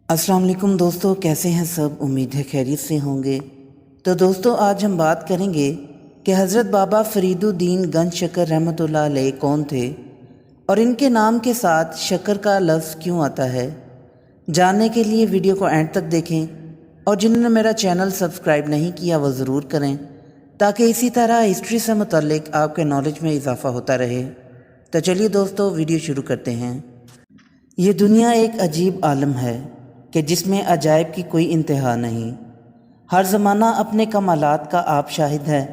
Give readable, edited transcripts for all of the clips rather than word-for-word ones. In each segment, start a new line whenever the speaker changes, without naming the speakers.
अस्सलाम वालेकुम दोस्तों, कैसे हैं सब। उम्मीद है खैरियत से होंगे। तो दोस्तों, आज हम बात करेंगे कि हज़रत बाबा फरीदुद्दीन गंज शकर रहमतुल्लाह अलैह कौन थे और इनके नाम के साथ शकर का लफ्ज़ क्यों आता है। जानने के लिए वीडियो को एंड तक देखें और जिन्होंने मेरा चैनल सब्सक्राइब नहीं किया वो ज़रूर करें, ताकि इसी तरह हिस्ट्री से मुतल्लिक आपके नॉलेज में इजाफ़ा होता रहे। तो चलिए दोस्तों, वीडियो शुरू करते हैं। ये दुनिया एक अजीब आलम है कि जिसमें अजायब की कोई इंतहा नहीं। हर ज़माना अपने कमालात का आप शाहिद है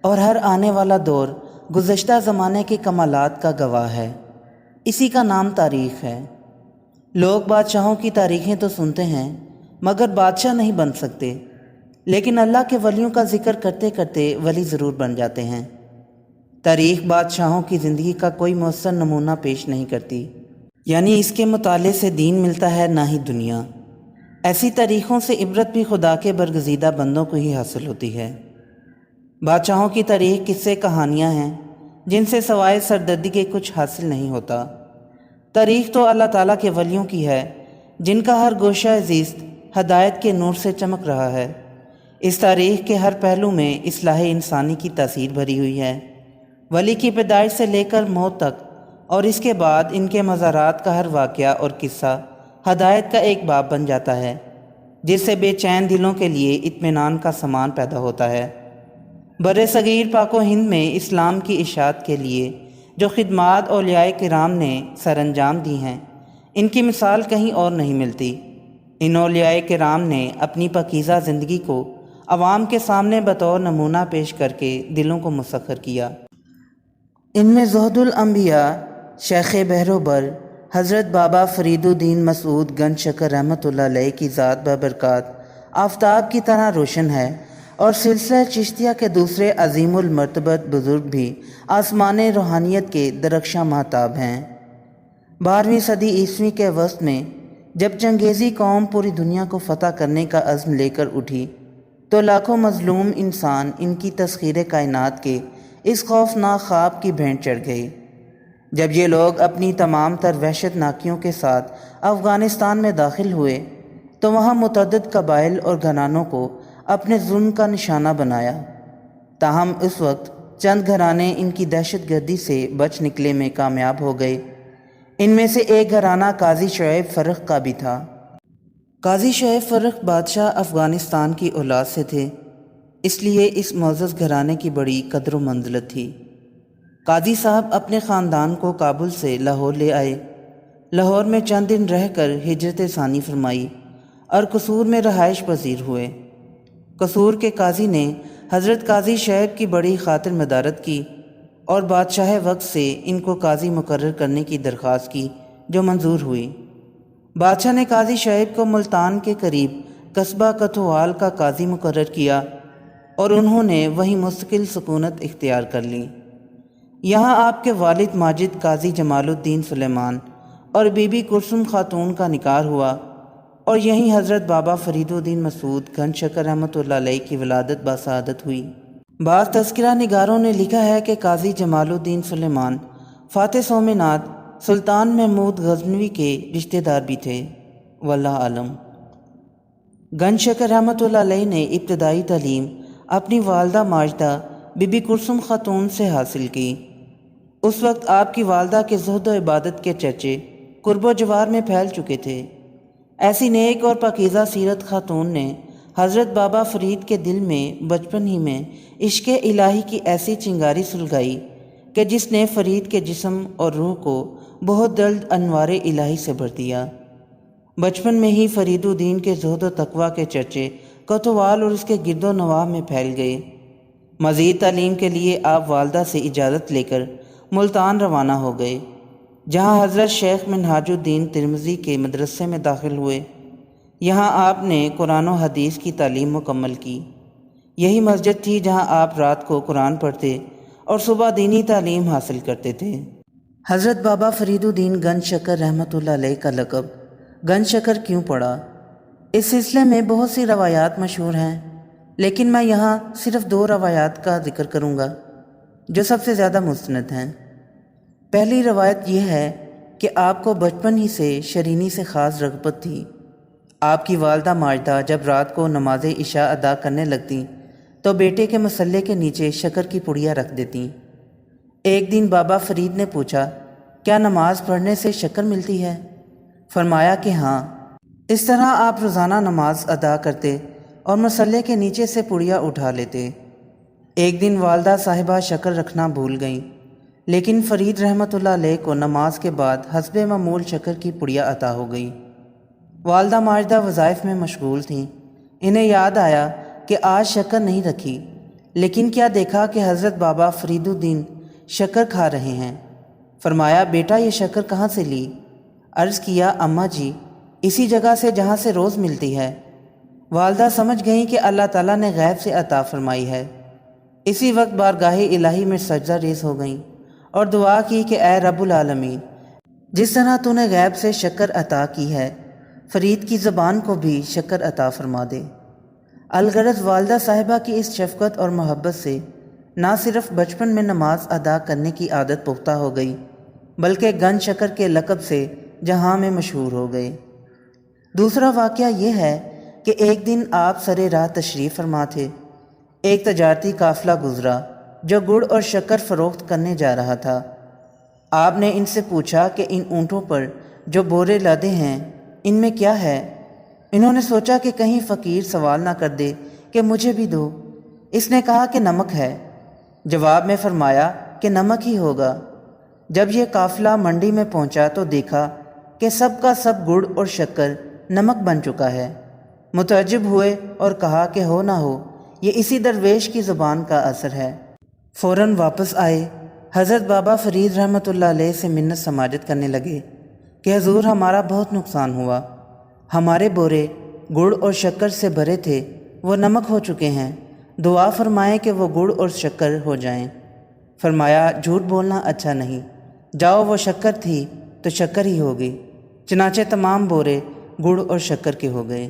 और हर आने वाला दौर गुज़श्ता ज़माने के कमालात का गवाह है। इसी का नाम तारीख़ है। लोग बादशाहों की तारीख़ें तो सुनते हैं मगर बादशाह नहीं बन सकते, लेकिन अल्लाह के वलियों का ज़िक्र करते करते वली ज़रूर बन जाते हैं। तारीख़ बादशाहों की ज़िंदगी का कोई मौसर नमूना पेश नहीं करती, यानी इसके मुताले से दीन मिलता है ना ही दुनिया। ऐसी तारीख़ों से इबरत भी खुदा के बरगज़ीदा बंदों को ही हासिल होती है। बादशाहों की तारीख़ किस्से कहानियाँ हैं जिनसे सवाए सरदर्दी के कुछ हासिल नहीं होता। तारीख़ तो अल्लाह ताला के वलियों की है जिनका हर गोशा ज़िस्त हदायत के नूर से चमक रहा है। इस तारीख़ के हर पहलू में इस्लाह इंसानी की तासीर भरी हुई है। वली की पैदाइश से लेकर मौत तक और इसके बाद इनके मज़ारात का हर वाक़या और किस्सा हदायत का एक बाब बन जाता है, जिससे बेचैन दिलों के लिए इत्मीनान का सामान पैदा होता है। बरे सगीर पाको हिंद में इस्लाम की इशाअत के लिए जो खिदमात औलियाए किराम ने सरअंजाम दी हैं, इनकी मिसाल कहीं और नहीं मिलती। इन औलियाए किराम ने अपनी पाकीज़ा ज़िंदगी को अवाम के सामने बतौर नमूना पेश करके दिलों को मुसख्खर किया। इनमें ज़ुहदुल अंबिया शेख बहरोबर हज़रत बाबा फरीदुद्दीन मसूद गंज शकर रहमतुल्लाह अलैह की ज़ात बबरकात आफ़ताब की तरह रोशन है और सिलसिला चिश्तिया के दूसरे अज़ीमुल मर्तबत बुज़ुर्ग भी आसमान रूहानियत के दरख्शां महताब हैं। 12वीं सदी ईस्वी के वस्त में जब चंगेज़ी कौम पूरी दुनिया को फ़तह करने का अज़्म लेकर उठी, तो लाखों मज़लूम इंसान इनकी तस्ख़ीर कायनात के इस खौफनाक ख्वाब की भेंट चढ़ गए। जब ये लोग अपनी तमाम तर वहशतनाकियों के साथ अफ़गानिस्तान में दाखिल हुए, तो वहाँ मुतअद्दिद कबाइल और घरानों को अपने जुल्म का निशाना बनाया। ताहम उस वक्त चंद घराने इनकी दहशतगर्दी से बच निकले में कामयाब हो गए। इनमें से एक घराना काजी शुएब फ़र्रुख का भी था। काजी शुएब फ़र्रुख बादशाह अफ़गानिस्तान की औलाद से थे, इसलिए इस मुअज़्ज़ज़ घराने की बड़ी कदर व मंज़िलत थी। काजी साहब अपने ख़ानदान को काबुल से लाहौर ले आए। लाहौर में चंद दिन रहकर हिजरत सानी फरमाई और कसूर में रहाइश पजीर हुए। कसूर के काजी ने हज़रत काजी शुएब की बड़ी खातिर मदारत की और बादशाह वक्त से इनको काजी मुकर्रर करने की दरख्वास्त की, जो मंजूर हुई। बादशाह ने काजी शुएब को मुल्तान के करीब कस्बा कथवाल का काजी मुकर्रर किया और उन्होंने वहीं मुस्तकिल सुकूनत इख्तियार कर ली। यहाँ आपके वालिद माजिद काजी जमालुद्दीन सुलेमान और बीबी कुलसुम खातून का निकाह हुआ और यहीं हज़रत बाबा फरीदुद्दीन मसूद गंज शकर रहमतुल्लाह अलैह की विलादत बासआदत हुई। बाज़ तज़किरा निगारों ने लिखा है कि काजी जमालुद्दीन सुलेमान फ़ातिह सोमनाथ सुल्तान महमूद गज़नवी के रिश्तेदार भी थे। वल्लाह आलम। गंज शकर रहमतुल्लाह अलैह ने इब्तदाई तालीम अपनी वालदा माजदा बीबी कुलसुम खातून से हासिल की। उस वक्त आपकी वालदा के ज़ुहद व इबादत के चर्चे कुर्बो जवार में फैल चुके थे। ऐसी नेक और पाकीज़ा सीरत खातून ने हज़रत बाबा फ़रीद के दिल में बचपन ही में इश्क़ इलाही की ऐसी चिंगारी सुलगाई कि जिसने फ़रीद के जिस्म और रूह को बहुत जल्द अनवार इलाही से भर दिया। बचपन में ही फरीदुद्दीन के ज़ुहद व तक़वा के चर्चे कोतवाल और उसके गिरदो नवाह में फैल गए। मज़ीद तालीम के लिए आप वालदा से इजाज़त लेकर मुल्तान रवाना हो गए, जहाँ हज़रत शेख मिनहाजुद्दीन तिरमिज़ी के मदरसे में दाखिल हुए। यहाँ आपने कुरान व हदीस की तालीम मुकम्मल की। यही मस्जिद थी जहाँ आप रात को कुरान पढ़ते और सुबह दीनी तालीम हासिल करते थे। हज़रत बाबा फरीदुद्दीन गंज शकर रहमतुल्लाह अलैह का लक़ब गंज शकर क्यों पड़ा, इस सिलसिले में बहुत सी रवायात मशहूर हैं, लेकिन मैं यहाँ सिर्फ़ 2 रवायात का ज़िक्र करूँगा जो सबसे ज़्यादा मुस्तनद हैं। पहली रवायत यह है कि आपको बचपन ही से शरीनी से ख़ास रग़बत थी, آپ کی والدہ ماجدہ جب رات کو نماز عشاء ادا کرنے لگتیں تو بیٹے کے مسلے کے نیچے شکر کی پڑیا رکھ دیتیں۔ ایک دن بابا فرید نے پوچھا، کیا نماز پڑھنے سے شکر ملتی ہے؟ فرمایا کہ ہاں۔ اس طرح آپ روزانہ نماز ادا کرتے اور مسلے کے نیچے سے پڑیا اٹھا لیتے۔ ایک دن والدہ صاحبہ شکر رکھنا بھول گئیں، لیکن فرید رحمۃ اللہ علیہ کو نماز کے بعد حسب معمول شکر کی پڑیا عطا ہو گئی۔ والدہ ماجدہ وظائف میں مشغول تھیں۔ انہیں یاد آیا کہ آج شکر نہیں رکھی، لیکن کیا دیکھا کہ حضرت بابا فرید الدین شکر کھا رہے ہیں۔ فرمایا، بیٹا یہ شکر کہاں سے لی؟ عرض کیا، اماں جی اسی جگہ سے جہاں سے روز ملتی ہے۔ والدہ سمجھ گئیں کہ اللہ تعالیٰ نے غیب سے عطا فرمائی ہے۔ اسی وقت بارگاہ الہی میں سجدہ ریز ہو گئیں اور دعا کی کہ اے رب العالمین، جس طرح تو نے غیب سے شکر عطا کی ہے، فرید کی زبان کو بھی شکر عطا فرما دے۔ الغرض والدہ صاحبہ کی اس شفقت اور محبت سے نہ صرف بچپن میں نماز ادا کرنے کی عادت پختہ ہو گئی، بلکہ گنج شکر کے لقب سے جہاں میں مشہور ہو گئے۔ دوسرا واقعہ یہ ہے کہ ایک دن آپ سرے راہ تشریف فرما تھے۔ ایک تجارتی قافلہ گزرا جو گڑ اور شکر فروخت کرنے جا رہا تھا۔ آپ نے ان سے پوچھا کہ ان اونٹوں پر جو بورے لادے ہیں ان میں کیا ہے؟ انہوں نے سوچا کہ کہیں فقیر سوال نہ کر دے کہ مجھے بھی دو۔ اس نے کہا کہ نمک ہے۔ جواب میں فرمایا کہ نمک ہی ہوگا۔ جب یہ قافلہ منڈی میں پہنچا تو دیکھا کہ سب کا سب گڑ اور شکر نمک بن چکا ہے۔ متعجب ہوئے اور کہا کہ ہو نہ ہو یہ اسی درویش کی زبان کا اثر ہے۔ فوراً واپس آئے، حضرت بابا فرید رحمۃ اللہ علیہ سے منت سماجت کرنے لگے کہ حضور ہمارا بہت نقصان ہوا، ہمارے بورے گڑ اور شکر سے بھرے تھے وہ نمک ہو چکے ہیں، دعا فرمائیں کہ وہ گڑ اور شکر ہو جائیں۔ فرمایا، جھوٹ بولنا اچھا نہیں، جاؤ وہ شکر تھی تو شکر ہی ہوگی۔ چنانچہ تمام بورے گڑ اور شکر کے ہو گئے۔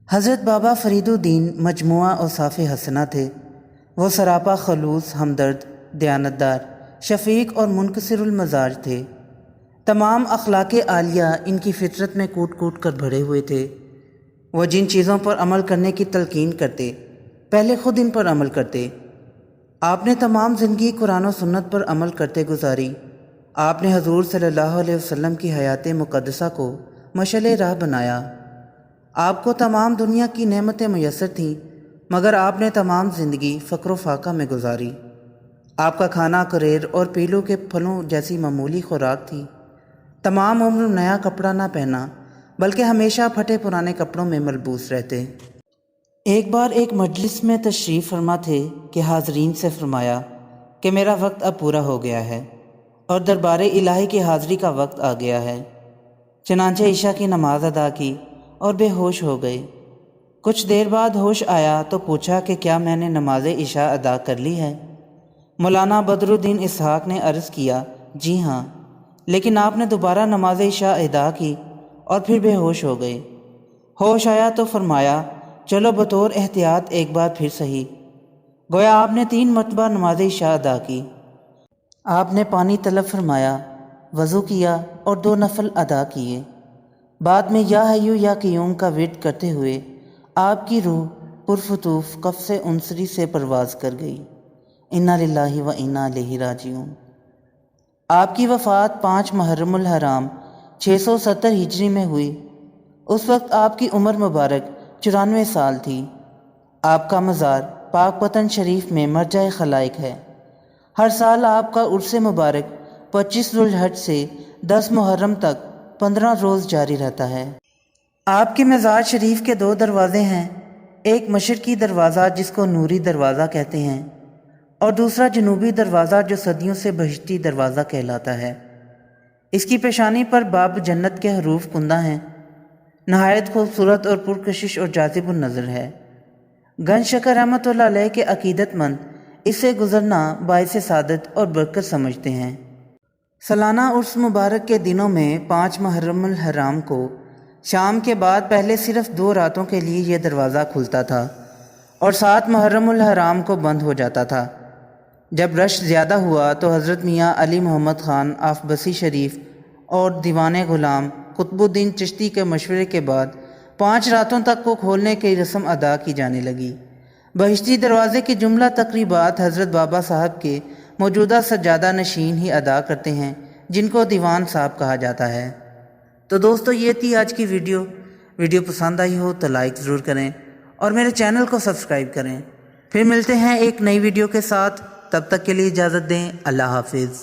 حضرت بابا فرید الدین مجموعہ اوصاف حسنہ تھے۔ وہ سراپا خلوص، ہمدرد، دیانتدار، شفیق اور منکسر المزاج تھے۔ تمام اخلاق عالیہ ان کی فطرت میں کوٹ کوٹ کر بھرے ہوئے تھے۔ وہ جن چیزوں پر عمل کرنے کی تلقین کرتے پہلے خود ان پر عمل کرتے۔ آپ نے تمام زندگی قرآن و سنت پر عمل کرتے گزاری۔ آپ نے حضور صلی اللہ علیہ وسلم کی حیات مقدسہ کو مشعل راہ بنایا۔ آپ کو تمام دنیا کی نعمتیں میسر تھیں، مگر آپ نے تمام زندگی فقر و فاقہ میں گزاری۔ آپ کا کھانا کریر اور پیلو کے پھلوں جیسی معمولی خوراک تھی۔ تمام عمر نیا کپڑا نہ پہنا، بلکہ ہمیشہ پھٹے پرانے کپڑوں میں ملبوس رہتے۔ ایک بار ایک مجلس میں تشریف فرما تھے کہ حاضرین سے فرمایا کہ میرا وقت اب پورا ہو گیا ہے اور دربار الہی کی حاضری کا وقت آ گیا ہے۔ چنانچہ عشاء کی نماز ادا کی اور بے ہوش ہو گئے۔ کچھ دیر بعد ہوش آیا تو پوچھا کہ کیا میں نے نماز عشاء ادا کر لی ہے؟ مولانا بدر الدین اسحاق نے عرض کیا، جی ہاں، لیکن آپ نے دوبارہ نماز عشاء ادا کی اور پھر بے ہوش ہو گئے۔ ہوش آیا تو فرمایا، چلو بطور احتیاط ایک بار پھر صحیح۔ گویا آپ نے 3 مرتبہ نماز عشاء ادا کی۔ آپ نے پانی طلب فرمایا، وضو کیا اور 2 نفل ادا کیے۔ بعد میں یا حیو یا قیوم کا ورد کرتے ہوئے آپ کی روح پرفتوف قفس عنصری سے پرواز کر گئی۔ انا للہ و انا الیہ راجعون۔ آپ کی وفات 5 محرم الحرام 670 ہجری میں ہوئی۔ اس وقت آپ کی عمر مبارک 94 سال تھی۔ آپ کا مزار پاک پتن شریف میں مرجع خلائق ہے۔ ہر سال آپ کا عرس مبارک 25 ذوالحج سے 10 محرم تک 15 روز جاری رہتا ہے۔ آپ کے مزار شریف کے 2 دروازے ہیں، ایک مشرقی دروازہ جس کو نوری دروازہ کہتے ہیں اور دوسرا جنوبی دروازہ جو صدیوں سے بہشتی دروازہ کہلاتا ہے۔ اس کی پیشانی پر باب جنت کے حروف کندہ ہیں۔ نہایت خوبصورت اور پرکشش اور جاذب النظر ہے۔ گنج شکر رحمۃ اللہ علیہ کے عقیدت مند اس سے گزرنا باعث سعادت اور برکت سمجھتے ہیں۔ سالانہ عرس مبارک کے دنوں میں 5 محرم الحرام کو شام کے بعد پہلے صرف 2 راتوں کے لیے یہ دروازہ کھلتا تھا اور 7 محرم الحرام کو بند ہو جاتا تھا۔ جب رش زیادہ ہوا تو حضرت میاں علی محمد خان آف بسی شریف اور دیوان غلام قطب الدین چشتی کے مشورے کے بعد 5 راتوں تک کو کھولنے کی رسم ادا کی جانے لگی۔ بہشتی دروازے کی جملہ تقریبات حضرت بابا صاحب کے موجودہ سجادہ نشین ہی ادا کرتے ہیں، جن کو دیوان صاحب کہا جاتا ہے۔ تو دوستو یہ تھی آج کی ویڈیو پسند آئی ہو تو لائک ضرور کریں اور میرے چینل کو سبسکرائب کریں۔ پھر ملتے ہیں ایک نئی ویڈیو کے ساتھ، تب تک کے لیے اجازت دیں۔ اللہ حافظ۔